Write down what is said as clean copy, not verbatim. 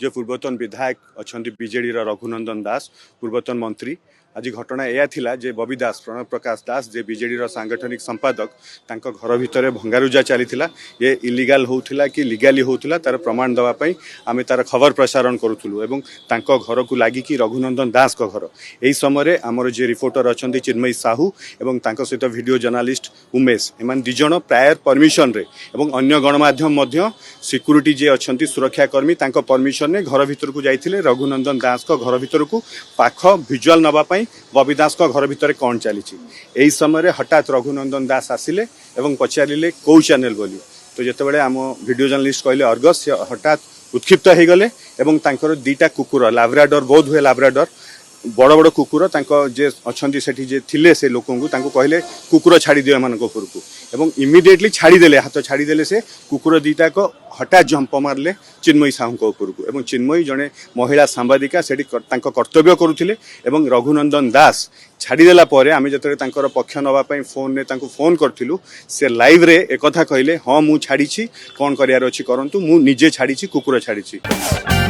जो पूर्वतन विधायक अच्छा बीजेडी रघुनंदन दास पूर्वतन मंत्री आज घटना यह थिला जे बबी दास प्रणव प्रकाश दास जे बीजेडी सांगठनिक संपादक तांको घर भितर भंगारुजा चलीथिला ये इलीगल होउथिला कि लीगली होउथिला तार प्रमाण दवा पई आमे तार खबर प्रसारण करूथुलु एवं तांको घर को लागि कि रघुनंदन दास को घर एही समय रे हमर जे रिपोर्टर अछंती चिन्मयी साहू एवं तांको सहित वीडियो जर्नलिस्ट उमेश एमान दिजण प्रायर परमिशन रे एवं अन्य गणमाध्यम मध्य सिक्यूरिटी जे अछंती सुरक्षाकर्मी तांको परमिशन ने घर भितर को जाइथिले रघुनंदन दास को घर भितर को पाख विजुअल नबा पई बबी दास को घर भितर कौन चली यही समय हठात रघुनंदन दास आसिले एवं पचारे कौ चैनल बोली तो जिते आम वीडियो जर्नलिस्ट कहले अर्गस से हठात उत्क्षिप्त हो गले एवं तांकर दीटा कुकुर लाब्राडोर बोध हुए लाब्राडोर बड़ बड़ कुकुर जे अच्छा से थिले से लोक कहले कुकुर छाड़ी दियो एमान उपर को एवं इमिडिएटली छाड़ीदेले हाथ छाड़ीदेले से कुकुर दीटा को हठात जंप मारले चिन्मयी साहू उपर को एवं चिन्मयी जड़े महिला सांबादिका से कर्तव्य करुले एवं रघुनंदन दास छाड़ीदेला आम जो पक्ष नापी फोन ने फोन करूँ से लाइव रे एक कथा कहले हाँ मु छाड़ी कौन करार अच्छी करंतु मु निजे छाड़ी कुकुर छाड़ी।